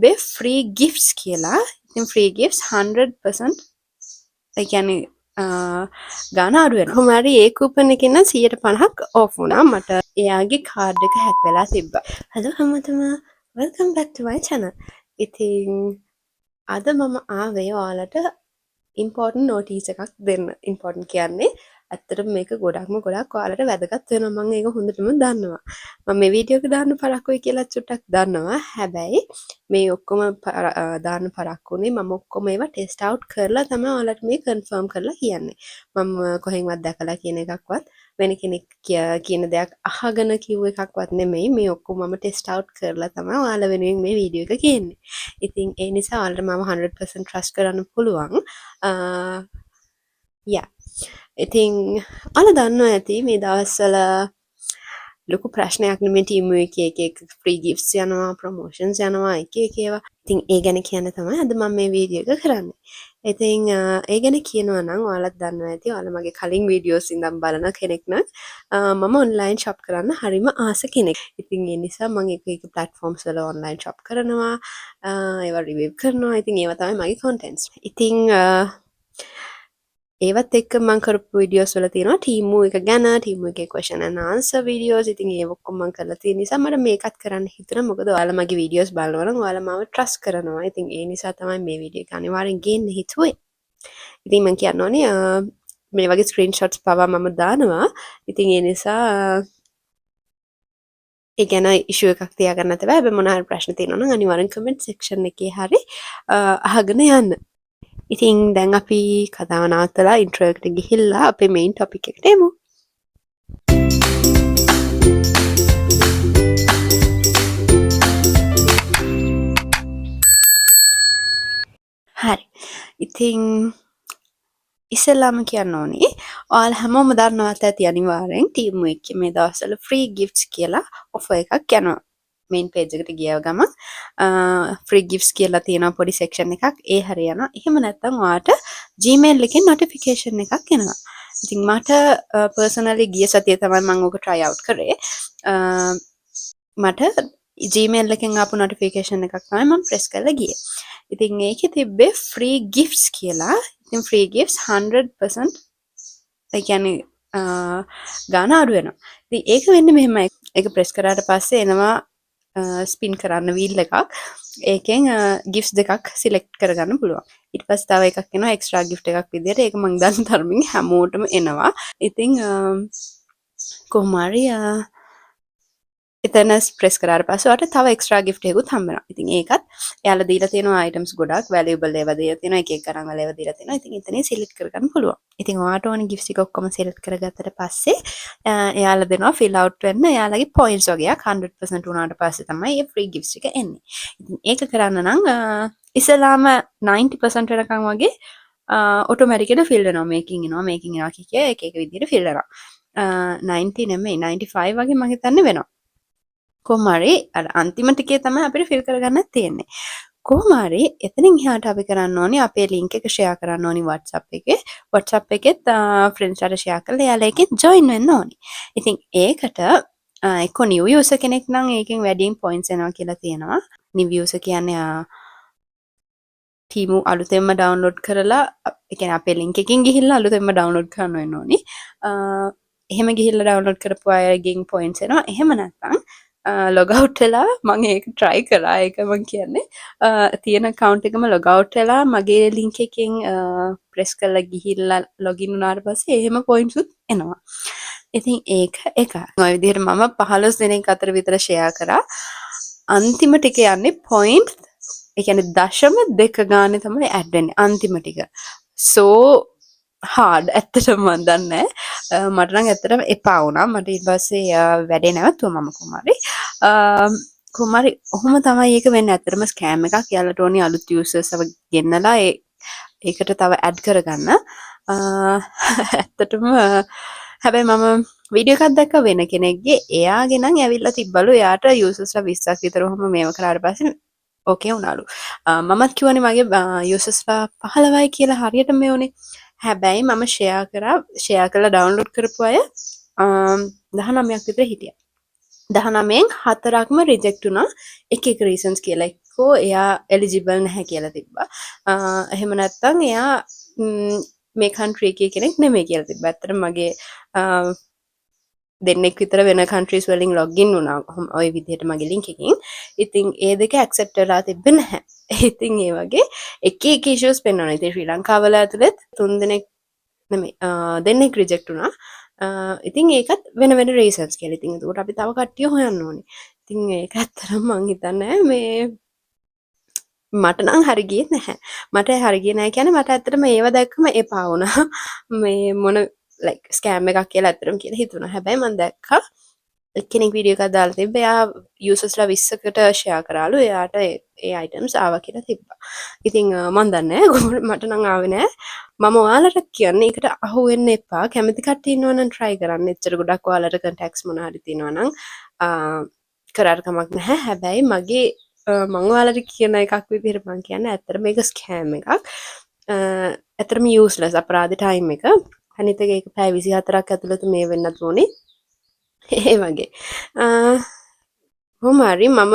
තිබ්බේ free gifts කියලා. ඉතින් free gifts 100% ඒ කියන්නේ ගාන අඩු වෙනවා. කොහොම හරි ඒ කූපන් එකෙන් නම් 150ක් ඕෆ් වුණා. මට එයාගේ කාඩ් එක හැක් වෙලා තිබ්බා. හලෝ හැමෝටම welcome back to my channel. ඉතින් අද මම ආවේ ඔයාලට important notice එකක් දෙන්න. important කියන්නේ ඇත්තටම මේක ගොඩක් ඔයාලට වැදගත් වෙනවා. මම ඒක හොඳටම දන්නවා. මම මේ වීඩියෝ එක දාන්න පරක්කුයි කියලා චුට්ටක් දන්නවා. හැබැයි මේ ඔක්කොම දාන්න පරක්කුනේ මම ඔක්කොම ඒවා ටෙස්ට් අවුට් කරලා තමයි ඔයාලට මේ කන්ෆර්ම් කරලා කියන්නේ. මම කොහෙන්වත් දැකලා කියන එකක්වත් වෙන කෙනෙක් කියන දෙයක් අහගෙන කිව්ව එකක්වත් නෙමෙයි. මේ ඔක්කොම මම ටෙස්ට් අවුට් කරලා තමයි ඔයාලා වෙනුවෙන් මේ වීඩියෝ එක කියන්නේ. ඉතින් ඒ නිසා ඔයාලට මම 100% trust කරන්න පුළුවන්. යා ඉතින් ඔයාලා දන්නවා ඇති මේ දවස්වල ලොකු ප්‍රශ්නයක් නෙමෙයි ටීම් එකේ එක ෆ්‍රී ගිෆ්ට්ස් යනවා ප්‍රොමෝෂන්ස් යනවා එක ඒවා. ඉතින් ඒ ගැන කියන්න තමයි අද මම මේ වීඩියෝ එක කරන්නේ. ඉතින් ඒ ගැන කියනවා නම් ඔයාලත් දන්නවා ඇති. ඔයාලා මගේ කලින් වීඩියෝස් ඉඳන් බලන කෙනෙක් නම් මම ඔන්ලයින් ෂොප් කරන්න හරිම ආස කෙනෙක්. ඉතින් ඒ නිසා මම එක platforms වල ඔන්ලයින් ෂොප් කරනවා. ඒවා රිවිව් කරනවා. ඉතින් ඒවා තමයි මගේ contents. ඉතින් ඒවත් එක්ක මම කරපු වීඩියෝස් වල තියෙනවා ටීමු එක ගැන ටීමු එකේ question and answer videos. ඉතින් ඒක ඔක්කොම මම කරලා තියෙන නිසා මට මේකත් කරන්න හිතුණා. මොකද ඔයාලා මගේ වීඩියෝස් බලනවා නම් ඔයාලා මාව trust කරනවා. ඉතින් ඒ නිසා තමයි මේ වීඩියෝ එක අනිවාර්යෙන් ගේන්න හිතුවේ. ඉතින් මම කියන්න ඕනේ මේ වගේ ස්ක්‍රීන්ෂොට්ස් පවා මම දානවා. ඉතින් ඒ නිසා ඒ ගැන ඉෂුව එකක් තියාගන්න නැතව හැබැයි මොනවා හරි ප්‍රශ්න තියෙනවා නම් අනිවාර්යෙන් comment section එකේ හරි අහගෙන යන්න. ඉතින් දැන් අපි කතාව නවත්තලා ඉන්ට්‍රෝ එකට ගිහිල්ලා අපේ මේන් ටොපික් එකට එමු. හරි. ඉතින් ඉස්සෙල්ලාම කියන්න ඕනේ ඔයාලා හැමෝම දන්නවත් ඇති අනිවාර්යෙන් ටීම් එකේ මේ දවස්වල ෆ්‍රී ගිෆ්ට්ස් කියලා ඔෆර් එකක් යනවා. මේන් පේජ් එකට ගියව ගමන් ෆ්‍රී ගිෆ්ට්ස් කියලා තියෙන පොඩි සෙක්ෂන් එකක් ඒ හරිය යනවා. එහෙම නැත්නම් ඔයාට Gmail එකෙන් notification එකක් එනවා. ඉතින් මට personally ගිය සතියේ තමයි මම ඕක try out කරේ. මට Gmail එකෙන් ආපු notification එකක් තමයි මම press කරලා ගියේ. ඉතින් ඒකේ තිබ්බේ free gifts කියලා. ඉතින් free gifts 100% ඒ කියන්නේ ගාන අඩු වෙනවා. ඉතින් ඒක වෙන්නේ මෙහෙමයි. ඒක press කරාට පස්සේ එනවා ස්පින් කරන්න වීල් එකක්. ඒකෙන් ගිෆ්ට්ස් දෙකක් සිලෙක්ට් කරගන්න පුළුවන්. ඊට පස්සේ තව එකක් එනවා එක්ස්ට්‍රා ගිෆ්ට් එකක් විදියට. ඒක මම දන්න තරමින් හැමෝටම එනවා. ඉතින් කොහොම හරි එතන ප්‍රෙස් කරාට පස්සේ ඔයාලට තව එක්ස්ට්‍රා ගිෆ්ට් එකකුත් හම්බ වෙනවා. ඉතින් ඒකත් එයාලා දීලා තියෙනවා අයිටම්ස් ගොඩක් වැලියබල් ඒවා දීලා තියෙනවා. එක එක ගණන් වල ඒවා දීලා තියෙනවා. ඉතින් එතනින් සිලෙක්ට් කරගන්න පුළුවන්. ඉතින් ඔයාට ඕන ගිෆ්ට්ස් එක ඔක්කොම සිලෙක්ට් කරගත්තට පස්සේ එයාලා දෙනවා ෆිල් අවුට් වෙන්න එයාලගේ පොයින්ට්ස් වගේක් 100% වුණාට පස්සේ තමයි මේ ෆ්‍රී ගිෆ්ට්ස් එක එන්නේ. ඉතින් ඒක කරන්න නම් ඉස්සලාම 90% වෙනකන් වගේ ඔටෝමැටිකලි ෆිල් වෙනවා. මේකින් එනවා කිය එක එක විදිහට ෆිල් වෙනවා. 90 නෙමෙයි 95 වගේ මම හිතන්නේ වෙනවා. කොහොම හරි අර අන්තිම ටිකේ තමයි අපිට ෆිල් කරගන්න තියෙන්නේ. කොහොම හරි එතනින් එහාට අපි කරන්න ඕනේ අපේ link එක share කරන්න ඕනේ WhatsApp එකේ. WhatsApp එකෙත් friends ලාට share කරලා එයාලා එකෙන් join වෙන්න ඕනේ. ඉතින් ඒකට එක්ක new user කෙනෙක් නම් ඒකෙන් වැඩියෙන් points එනවා කියලා තියෙනවා. new user කියන්නේ Timu අලුතෙන්ම download කරලා ඒ කියන්නේ අපේ link එකකින් ගිහිල්ලා අලුතෙන්ම download කරන්න වෙන්න ඕනේ. එහෙම ගිහිල්ලා download කරපු අයගෙන් points එනවා. එහෙම නැත්නම් log out වෙලා මම ඒක try කරා. ඒක මම කියන්නේ තියෙන account එකම log out වෙලා මගේ link එකෙන් press කරලා ගිහිල්ලා login වුණාට පස්සේ එහෙම points උත් එනවා. ඉතින් ඒක එක. ඔය විදිහට මම 15 දෙනෙක් අතර විතර share කරා. අන්තිම ටික යන්නේ point ඒ කියන්නේ 0.2 ගානේ තමයි add වෙන්නේ අන්තිම ටික. so hard ඇත්තටම මම දන්නේ මට නම් ඇත්තටම එපා වුණා. මට ඊට පස්සේ වැඩේ නැවතුවා මම කොහොම හරි ඔහොම තමයි ඒක වෙන්නේ. ඇත්තටම ස්කෑම් එකක්. යාළුවට ඕනේ අලුත් යූසර්ස්ව ගෙන්නලා ඒකට තව ඇඩ් කරගන්න. ඇත්තටම හැබැයි මම වීඩියෝ එකක් දැක්ක වෙන කෙනෙක්ගේ එයාගේ නම් ඇවිල්ලා තිබ්බලු. එයාට යූසර්ස්ලා 20ක් විතර ඔහොම මේව කරාට පස්සේ ඕකේ වුණාලු. මමත් කිව්වනේ මගේ යූසර්ස්ලා 15යි කියලා හරියට මේ උනේ. හැබැයි මම ෂෙයා කරලා ඩවුන්ලෝඩ් කරපු අය 19ක් විතර හිටියා. 19න් 4ක්ම රිජෙක්ට් වුණා. එක එක රීසන්ස් කියලා. හෝ එයා එලිජිබල් නැහැ කියලා තිබ්බා. එහෙම නැත්නම් එයා මේ කන්ට්‍රී එකේ කෙනෙක් නෙමෙයි කියලා තිබ්බා. ඇත්තටම මගේ දෙන්නෙක් විතර වෙන කන්ට්‍රීස් වලින් ලොග්ඉන් වුණා. ওই විදිහට මගේ ලින්ක් එකකින්. ඉතින් ඒ දෙක ඇක්සෙප්ට් වෙලා තිබ්බේ නැහැ. ඉතින් ඒ වගේ එක එක ඉෂුස් පෙන්වනවා. ඉතින් ශ්‍රී ලංකාවල ඇතුළත් 3 දෙනෙක් නෙමෙයි දෙන්නෙක් රිජෙක්ට් වුණා. ඉතින් ඒකත් වෙන වෙන රීසන්ස් කියලා. ඉතින් ඒකට අපි තව කට්ටිය හොයන්න ඕනේ. ඉතින් ඒක ඇත්තටම මං හිතන්නේ මේ මට නම් හරි ගියේ නැහැ. මට හරි ගියේ නැහැ කියන්නේ මට ඇත්තටම ඒව දැක්කම එපා වුණා. මේ මොන like ස්කෑම් එකක් කියලා ඇත්තටම කියලා හිතුණා. හැබැයි මම දැක්කා එක්කෙනෙක් වීඩියෝ එකක් දාලා තිබ්බ. එයා යූසර්ස්ලා 20කට ෂෙයා කරාලු. එයාට ඒ අයිටම්ස් ආවා කියලා තිබ්බා. ඉතින් මම දන්නේ නැහැ. මට නම් ආවේ නැහැ. මම ඔයාලට කියන්නේ ඒකට අහු වෙන්න එපා. කැමති කට්ටිය ඉන්නවා නම් try කරන්න. එච්චර ගොඩක් ඔයාලට contacts මොනවා හරි තියෙනවා නම් කරාට කමක් නැහැ. හැබැයි මගේ මං ඔයාලට කියන එකක් විදිහට මං කියන්නේ ඇත්තට මේක ස්කෑම් එකක්. ඇත්තටම යූස්ලස් අපරාධ ටයිම් එක. අනිත් එක ඒක පැය 24ක් ඇතුළත මේ වෙන්නත් ඕනේ. ඒ වගේ. කොහොම හරි මම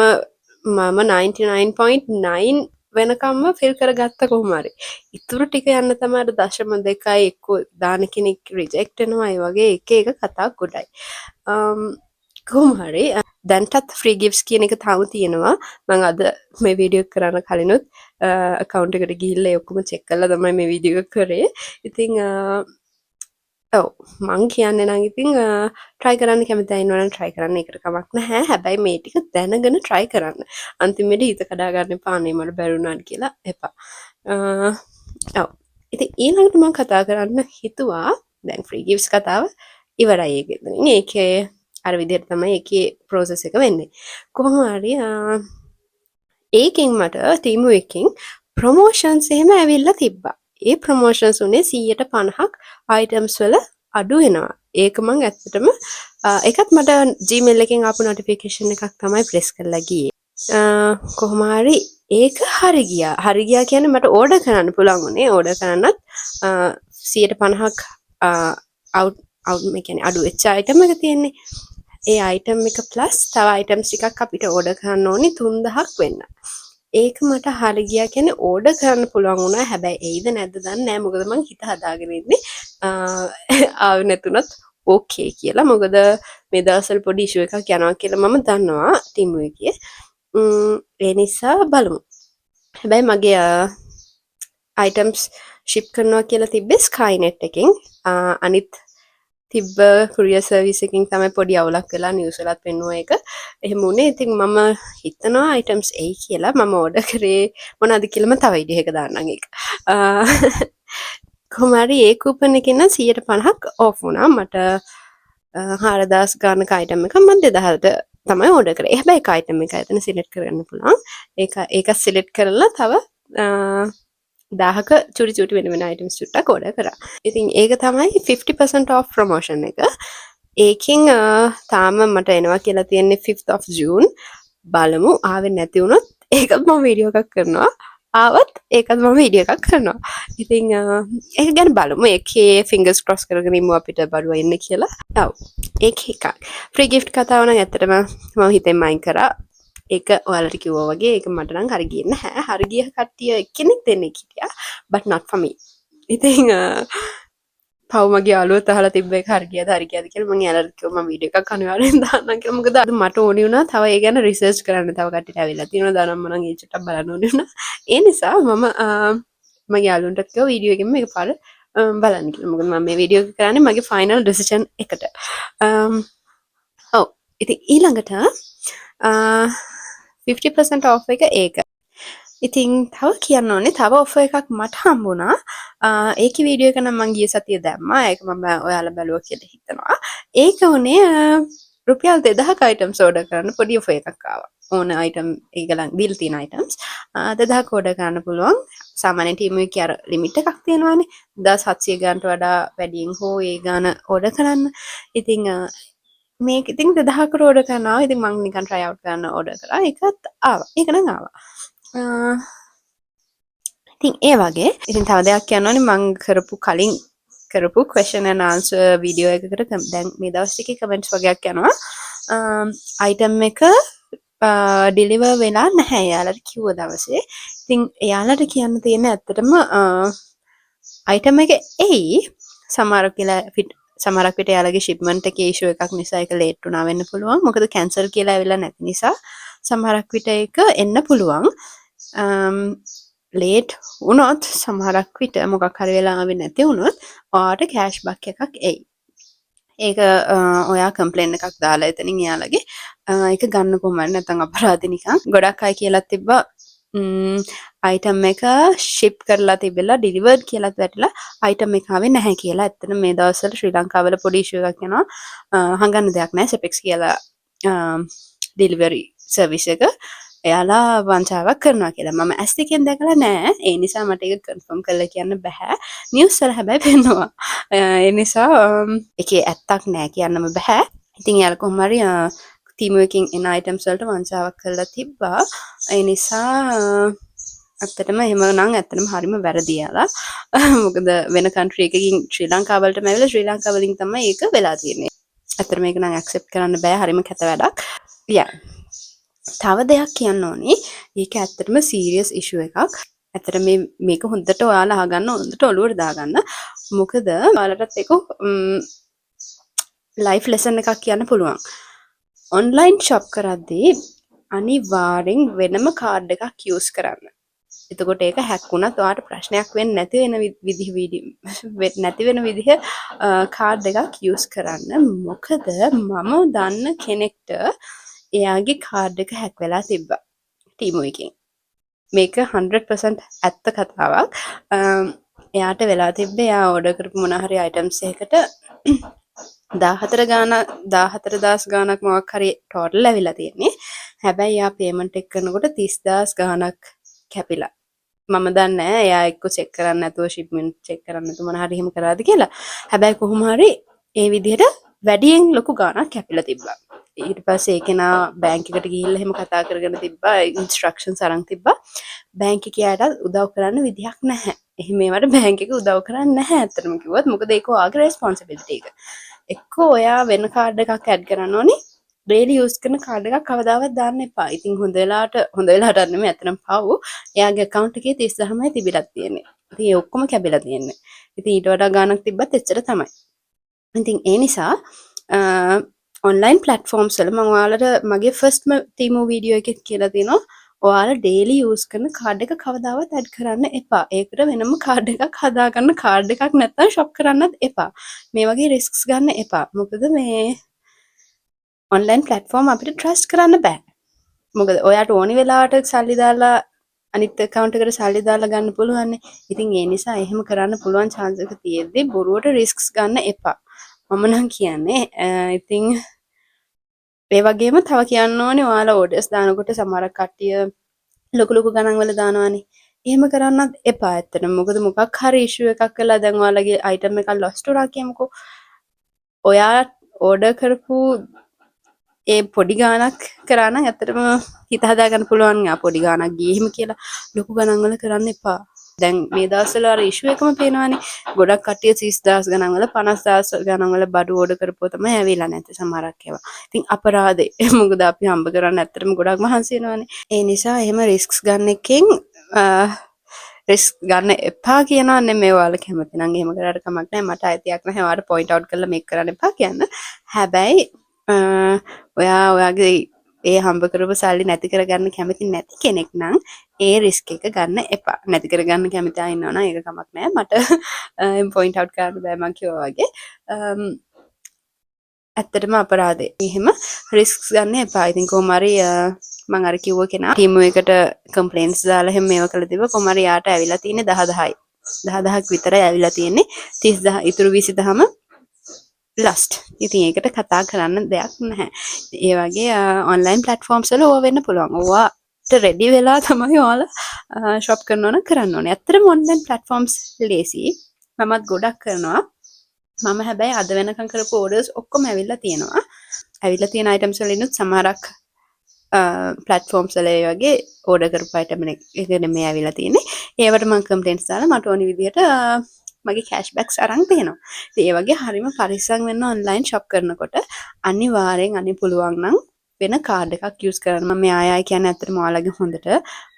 99.9 වෙනකම්ම ෆිල් කරගත්ත කොහොම හරි. ඉතුරු ටික යන්න තමයි 0.2 එක්ක දාන කෙනෙක් රිජෙක්ට් වෙනවා. ඒ වගේ එක එක කතා ගොඩයි. කොහොම හරි දැන්ටත් ෆ්‍රී ගිෆ්ට්ස් කියන එක තාම තියෙනවා. මම අද මේ වීඩියෝ එක කරන්න කලිනුත් account එකට ගිහිල්ලා ඒ ඔක්කොම check කරලා තමයි මේ වීඩියෝ එක කරේ. ඉතින් ඔව් මං කියන්නේ නම් ඉතින් try කරන්න කැමති අය ඉන්නවා නම් try කරන්න. ඒකට කමක් නැහැ. හැබැයි මේ ටික දැනගෙන try කරන්න. අන්තිමේට හිත කඩා ගන්න එපා. අනේ මට බැරි වුණාට කියලා එපා. ඔව් ඉතින් ඊළඟට මම කතා කරන්න හිතුවා දැන් ෆ්‍රී ගිෆ්ට්ස් කතාව ඉවරයි ඒකෙන්. ඒකේ අර විදිහට තමයි ඒකේ process එක වෙන්නේ. කොහොම හරි ඒකෙන් මට ටීමු එකකින් ප්‍රොමෝෂන්ස් එහෙම ඇවිල්ලා තිබ්බා. ඒ ප්‍රොමෝෂන්ස් උනේ 150ක් අයිටම්ස් වල අඩු වෙනවා. ඒක මං ඇත්තටම ඒකත් මට Gmail එකෙන් ආපු notification එකක් තමයි press කරලා ගියේ. කොහොම හරි ඒක හරි ගියා. හරි ගියා කියන්නේ මට ඕඩර් කරන්න පුළුවන් වුණේ. ඕඩර් කරන්නත් 150ක් අවුට් මේ කියන්නේ අඩු වෙච්ච අයිටම් එක තියෙන්නේ. ඒ අයිටම් එක ප්ලස් තව අයිටම්ස් ටිකක් අපිට ඕඩර් කරන්න ඕනේ 3000ක් වෙන්න. ඒක මට හරි ගියා කියන්නේ ඕඩර් කරන්න පුළුවන් වුණා. හැබැයි එයිද නැද්ද දන්නේ නැහැ. මොකද මං හිත හදාගෙන ඉන්නේ ආවෙ නැතුණත් ඕකේ කියලා. මොකද මේ දවස්වල පොඩි ඉෂුව එකක් යනවා කියලා මම දන්නවා ටීමු එකේ. ඒ නිසා බලමු. හැබැයි මගේ අයිටම්ස් ෂිප් කරනවා කියලා තිබ්බේ ස්කයිනෙට් එකෙන්. අනිත් තිබ්බ කුරියර් සර්විස් එකකින් තමයි පොඩි අවුලක් වෙලා නිවුස් වලත් පෙන්නුවා ඒක. එහෙම උනේ. ඉතින් මම හිතනවා අයිටම්ස් එයි කියලා. මම ඕඩර් කරේ මොනවද කියලාම තව වීඩියෝ එක දාන්නම් ඒක. කොහොම හරි ඒ කූපන් එකෙන් නම් 150ක් ඕෆ් වුණා. මට 4000 ගානක අයිටම් එකක් මම 2000ට තමයි ඕඩර් කරේ. හැබැයි ඒක අයිටම් එක එතන සිලෙක්ට් කරගන්න පුළුවන්. ඒක සිලෙක්ට් කරලා තව 1000ක චුටි චුටි වෙන වෙන අයිටම්ස් චුට්ටක් ඕඩර් කරා. ඉතින් ඒක තමයි 50% off promotion එක. ඒකෙන් තාම මට එනවා කියලා තියෙන්නේ 5th of June. බලමු ආවෙ නැති වුණොත් ඒකත් මම වීඩියෝ එකක් කරනවා. ආවත් ඒකත් මම වීඩියෝ එකක් කරනවා. ඉතින් ඒක ගැන බලමු. ඒකේ fingers cross කරගෙන ඉමු අපිට බඩුව එන්න කියලා. ඔව්. ඒක එකක්. free gift කතාව නම් ඇත්තටම මම හිතෙන් මයින් කරා. ඒක ඔයාලට කිව්වා වගේ ඒක මට නම් හරි ගියේ නැහැ. හරි ගිය කට්ටිය එක්කෙනෙක් දෙන්නෙක් හිටියා. but not for me. ඉතින් පව් මගේ යාළුවෝ අහලා තිබ්බ එක හරි ගියද කියලා මම යාළුවට කිව්වා මම වීඩියෝ එකක් අනිවාර්යෙන් දාන්නම් කියලා. මොකද අද මට ඕනි වුණා තව ඒ ගැන රිසර්ච් කරන්න. තව කට්ටියට ඇවිල්ලා තියෙනවා. දානම් මම ඒ චුට්ටක් බලන්න ඕනි වුණා. ඒ නිසා මම මගේ යාළුවන්ට කිව්වා වීඩියෝ එකෙන් මේක පාර බලන්න කියලා. මොකද මම මේ වීඩියෝ එක කරන්නේ මගේ ෆයිනල් ඩිසිෂන් එකට. ඔව්. ඉතින් ඊළඟට 50% off එක ඒක. ඉතින් තව කියන්න ඕනේ තව ඔෆර් එකක් මට හම්බුණා. ඒකේ වීඩියෝ එක නම් මම ගිය සතියේ දැම්මා. ඒක මම ඔයාලා බැලුවා කියලා හිතනවා. ඒක උනේ රුපියල් 2000ක අයිටම්ස් ඕඩර් කරන්න පොඩි ඔෆර් එකක් ආවා. ඕන අයිටම් ඒගලන් බිල් තියෙන අයිටම්ස් 2000ක ඕඩර් කරන්න පුළුවන්. සාමාන්‍ය ටීම් එකේ අර ලිමිට් එකක් තියෙනවානේ. 1700 ගානට වඩා වැඩියෙන් හෝ ඒ ගාන ඕඩර් කරන්න. ඉතින් මේක ඉතින් 2000කට ඕඩර් කරනවා. ඉතින් මම නිකන් try out කරන්න ඕඩර් කරා. ඒකත් ආවා. ඒක නම් ආවා. ඉතින් ඒ වගේ ඉතින් තව දෙයක් කියන්න ඕනේ මම කලින් කරපු question and answer වීඩියෝ එකකට දැන් මේ දවස් ටිකේ කමෙන්ට්ස් වගේක් යනවා. අයිටම් එක ඩිලිවර් වෙලා නැහැ එයාලට කිව්ව දවසේ. ඉතින් එයාලට කියන්න තියෙන ඇත්තටම අයිටම් එක එයි සමහරක් වෙලා සමහරක් විට එයාලගේ ෂිප්මන්ට් එකේ ඉෂුව එකක් නිසා ඒක ලේට් වුණා වෙන්න පුළුවන්. මොකද කැන්සල් කියලා ඇවිල්ලා නැති නිසා සමහරක් විට ඒක එන්න පුළුවන්. ලේට් වුණොත් සමහරක් විට මොකක් හරි වෙලා ආවේ නැති වුණොත් ඔයාට කෑෂ් බැක් එකක් එයි. ඒක ඔයා කම්ප්ලේන් එකක් දාලා එතනින් එයාලගේ ඒක ගන්න කොහොමද නැත්නම් අපරාධ නිකන් ගොඩක් අය කියලා තිබ්බා අයිටම් එක ෂිප් කරලා තිබෙලා ඩිලිවර්ඩ් කියලාත් වැටිලා අයිටම් එක ආවේ නැහැ කියලා. ඇත්තට මේ දවස්වල ශ්‍රී ලංකාවල පොඩි ඉෂුව එකක් යනවා. හංගන්න දෙයක් නැහැ. සෙපෙක්ස් කියලා ඩිලිවරි සර්විස් එක එයාලා වංචාවක් කරනවා කියලා. මම ඇස් දෙකෙන් දැකලා නැහැ. ඒ නිසා මට ඒක කන්ෆර්ම් කරලා කියන්න බෑ. නිවුස් වල හැබැයි පෙන්නනවා. ඒ නිසා ඒකේ ඇත්තක් නැහැ කියන්නම බෑ. ඉතින් එයාලා කොහොම හරි ටීමු එකකින් එන අයිටම්ස් වලට වංචාවක් කරලා තිබ්බා. ඒ නිසා ඇත්තටම එහෙම නම් ඇත්තටම හරිම වැරදි යාලා. මොකද වෙන කන්ට්‍රි එකකින් ශ්‍රී ලංකාව වලටම ඇවිල්ලා ශ්‍රී ලංකාව වලින් තමයි ඒක වෙලා තියෙන්නේ. ඇත්තට මේක නම් ඇක්සෙප්ට් කරන්න බෑ. හරිම කැත වැඩක්. තව දෙයක් කියන්න ඕනේ. ඒක ඇත්තටම සීරියස් ඉෂුව එකක්. ඇත්තට මේක හොඳට ඔයාලා අහගන්න හොඳට ඔලුවට දාගන්න. මොකද ඔයාලටත් ඒක ලයිෆ් ලෙසන් එකක් කියන්න පුළුවන්. ඔන්ලයින් ෂොප් කරද්දී අනිවාර්යෙන් වෙනම කාඩ් එකක් යූස් කරන්න. එතකොට ඒක හැක් වුණත් ඔයාට ප්‍රශ්නයක් වෙන්නේ නැති වෙන විදිහ කාඩ් එකක් යූස් කරන්න. මොකද මම දන්න කෙනෙක්ට එයාගේ කාඩ් එක හැක් වෙලා තිබ්බා ටීමු එකෙන්. මේක 100% ඇත්ත කතාවක්. එයාට වෙලා තිබ්බේ එයා ඕඩර් කරපු මොන හරි අයිටම්ස් එකකට 14,000 ගාණක් මොකක් හරි ටෝටල් ඇවිල්ලා තියෙන්නේ. හැබැයි එයා පේමන්ට් එක කරනකොට 30,000 ගාණක් කැපිලා. මම දන්නේ නැහැ එයා එක්ක චෙක් කරන්න නැතුව ෂිප්මන්ට් චෙක් කරන්න නැතුව මොන හරි එහෙම කරාද කියලා. හැබැයි කොහොම හරි ඒ විදිහට වැඩියෙන් ලොකු ගාණක් කැපිලා තිබ්බා. ඊට පස්සේ ඒ කෙනා බැංක් එකට ගිහිල්ලා එහෙම කතා කරගෙන තිබ්බා. ඉන්ස්ට්‍රක්ෂන්ස් අරන් තිබ්බා. බැංක් එකේ අයට උදව් කරන්න විදිහක් නැහැ. එහෙම ඒවට බැංක් එක උදව් කරන්නේ නැහැ ඇත්තටම කිව්වොත්. මොකද ඒක ඔයාගේ රෙස්පොන්සිබිලිටි එක. එක්කෝ ඔයා වෙන කාඩ් එකක් ඇඩ් කරන්න ඕනේ. ඩේලි යූස් කරන කාඩ් එකක් කවදාවත් දාන්න එපා. ඉතින් හොඳ වෙලාවට නෙමෙයි ඇත්තටම පව්. එයාගේ account එකේ 30,000යි තිබිලා තියෙන්නේ. ඉතින් ඒ ඔක්කොම කැපිලා තියෙන්නේ. ඉතින් ඊට වඩා ගාණක් තිබ්බත් එච්චර තමයි. ඉතින් ඒ නිසා ඔන්ලයින් ප්ලැට්ෆෝම්ස් වල මම ඔයාලට මගේ ෆස්ට්ම ටීමු වීඩියෝ එකෙත් කියලා තියෙනවා. ඔයාලා ඩේලි යූස් කරන කාඩ් එක කවදාවත් ඇඩ් කරන්න එපා. ඒකට වෙනම කාඩ් එකක් හදාගන්න. කාඩ් එකක් නැත්තම් ෂොප් කරන්නත් එපා. මේ වගේ රිස්ක්ස් ගන්න එපා. මොකද මේ ඔන්ලයින් ප්ලැට්ෆෝම් අපිට ට්‍රස්ට් කරන්න බෑ. මොකද ඔයාට ඕනි වෙලාවට සල්ලි දාලා අනිත් account එකට සල්ලි දාලා ගන්න පුළුවන්. ඉතින් ඒ නිසා එහෙම කරන්න පුළුවන් chance එක තියෙද්දි බොරුවට රිස්ක්ස් ගන්න එපා. මම නම් කියන්නේ ඉතින් ඒ වගේම තව කියන්න ඕනේ ඔයාලා ඕඩර්ස් දානකොට සමහර කට්ටිය ලොකු ගණන් වල දානවානේ. එහෙම කරන්නත් එපා ඇත්තටම. මොකද මොකක් හරි ඉෂුව එකක් කළා දැන් ඔයාලගේ අයිටම් එක ලොස්ට් වුණා කියමුකෝ. ඔයා ඕඩර් කරපු ඒ පොඩි ගාණක් කරා නම් ඇත්තටම හිත හදාගන්න පුළුවන්. පොඩි ගාණක් ගියේ එහෙම කියලා ලොකු ගණන් වල කරන්න එපා. දැන් මේ දවස්වල අර ඉෂුව එකම පේනවානේ. ගොඩක් කට්ටිය 30,000 ගණන් වල 50,000 ගණන් වල බඩු ඕඩර් කරපුවා තමයි ඇවිල්ලා නැත්තේ සමහරක් ඒවා. ඉතින් අපරාධේ. මොකද අපි හම්බ කරන්න ඇත්තටම ගොඩක් මහන්සි වෙනවානේ. ඒ නිසා එහෙම රිස්ක්ස් ගන්න එකෙන් රිස්ක් ගන්න එපා කියනවා නෙමෙයි. ඔයාලා කැමති නම් එහෙම කරාට කමක් නැහැ. මට අයිතියක් නැහැ ඔයාලට පොයින්ට් අවුට් කරලා මේක කරන්න එපා කියන්න. හැබැයි ඔයාගේ ඒ හම්බ කරපු සල්ලි නැති කරගන්න කැමති නැති කෙනෙක් නම් ඒ රිස්ක් එක ගන්න එපා. නැති කරගන්න කැමති අය ඉන්නවා නම් ඒක කමක් නැහැ. මට පොයින්ට් අවුට් කරන්න බෑ මං කිව්වා වගේ. ඇත්තටම අපරාධේ. එහෙම රිස්ක්ස් ගන්න එපා. ඉතින් කොහොම හරි මං අර කිව්ව කෙනා ටීම් එකට කම්ප්ලේන්ට්ස් දාලා එහෙම මේව කළා තිබ්බා. කොහොම හරි යාට ඇවිල්ලා තියෙන්නේ 10,000යි. 10,000ක් විතරයි ඇවිල්ලා තියෙන්නේ. 30,000 ඉතුරු 20,000ම ලස්ට්. ඉතින් ඒකට කතා කරන්න දෙයක් නැහැ. ඒ වගේ ඔන්ලයින් ප්ලැට්ෆෝම්ස් වල ඕවා වෙන්න පුළුවන්. ඕවාට රෙඩි වෙලා තමයි ඔයාලා ෂොප් කරනවා නම් කරන්න ඕනේ. ඇත්තටම ඔන්ලයින් ප්ලැට්ෆෝම්ස් ලේසි. මමත් ගොඩක් කරනවා. මම හැබැයි අද වෙනකන් කරපු ඕඩර්ස් ඔක්කොම ඇවිල්ලා තියෙනවා. ඇවිල්ලා තියෙන අයිටම්ස් වල ඉන්නුත් සමහරක් ප්ලැට්ෆෝම්ස් වල ඒ වගේ ඕඩර් කරපු අයිටම් එක නෙමෙයි ඇවිල්ලා තියෙන්නේ. ඒවට මම කම්ප්ලේන්ට්ස් දාලා මට ඕනි විදිහට මගේ කෑෂ්බැක්ස් අරන් තියෙනවා. ඉතින් ඒ වගේ හරිම පරිස්සම් වෙන්න ඔන්ලයින් ෂොප් කරනකොට අනිවාර්යෙන් පුළුවන් නම් වෙන කාඩ් එකක් යූස් කරන්න. මම මේ ආයි කියන්නේ ඇත්තටම ඔයාලගේ හොඳට.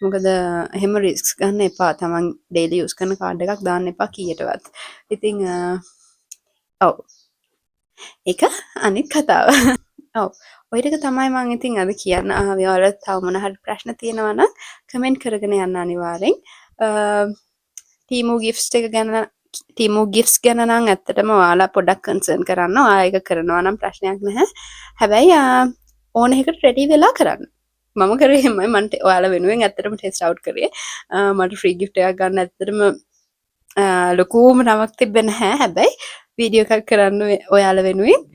මොකද එහෙම රිස්ක්ස් ගන්න එපා. තමන් ඩේලි යූස් කරන කාඩ් එකක් දාන්න එපා කීයටවත්. ඉතින් ඔව්. ඒක අනිත් කතාව. ඔව්. ඔය ටික තමයි මම ඉතින් අද කියන්න ආවේ. ඔයාලට තව මොන හරි ප්‍රශ්න තියෙනවා නම් කමෙන්ට් කරගෙන යන්න අනිවාර්යෙන්. ටීමු ගිෆ්ට්ස් එක ගැන ටීමු ගිෆ්ට්ස් ගැන නම් ඇත්තටම ඔයාලා පොඩ්ඩක් කන්සර්න් කරන්න. ඔයා ඒක කරනවා නම් ප්‍රශ්නයක් නැහැ. හැබැයි ඕන එකට රෙඩි වෙලා කරන්න. මම කරේ එහෙමයි. මන්ට ඔයාලා වෙනුවෙන් ඇත්තටම ටෙස්ට් අවුට් කරේ. මට ෆ්‍රී ගිෆ්ට් එකක් ගන්න ඇත්තටම ලොකුම නමක් තිබ්බේ නැහැ. හැබැයි වීඩියෝ එකක් කරන්න ඔයාලා වෙනුවෙන්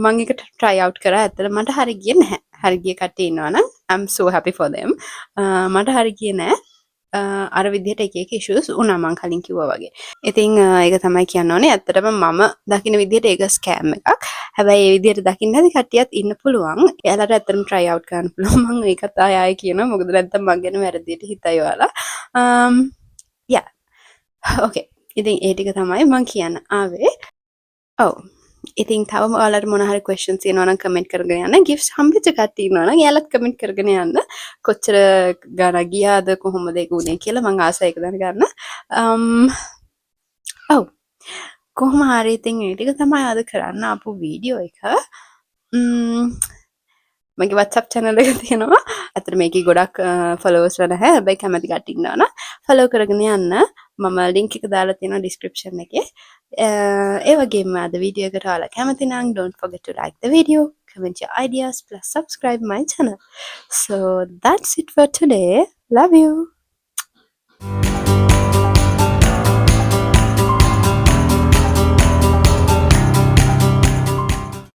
මම ඒක try out කරා. ඇත්තටම මට හරි ගියේ නැහැ. හරි ගිය කට්ටිය ඉන්නවා නම් I'm so happy for them. මට හරි ගියේ නැහැ. අර විදිහට එක එක ඉෂුස් වුණා මං කලින් කිව්වා වගේ. ඉතින් ඒක තමයි කියන්න ඕනේ. ඇත්තටම මම දකින විදිහට ඒක ස්කෑම් එකක්. හැබැයි ඒ විදිහට දකින්න නැති කට්ටියත් ඉන්න පුළුවන්. එයාලට ඇත්තටම try out කරන්න පුළුවන්. මම ඒකත් ආයෙ කියනවා. මොකද නැත්තම් මං ගැන වැරදියට හිතයි ඔයාලා. yeah. okay. ඉතින් ඒ ටික තමයි මං කියන්න ආවේ. ඔව්. ඉතින් තවම ඔයාලට මොන හරි questions තියෙනවා නම් comment කරගෙන යන්න. gifts හම්බෙච්ච කට්ටිය ඉන්නවා නම් එයාලත් comment කරගෙන යන්න. කොච්චර ගණන් ගියාද කොහොමද ඒක උනේ කියලා මම ආසයි ඒක දැනගන්න. ඔව්. කොහොම හරි ඉතින් ඒ ටික තමයි අද කරන්න ආපු වීඩියෝ එක. මගේ WhatsApp channel එක තියෙනවා. අතන මේකේ ගොඩක් followers ලා නැහැ. හැබැයි කැමති කට්ටිය ඉන්නවා නම් follow කරගෙන යන්න. මම link එක දාලා තියෙනවා description එකේ. ඒ වගේම අද වීඩියෝ එකට ඔයාලා කැමති නම් don't forget to like the video, comment your ideas plus subscribe my channel. So that's it for today. Love you.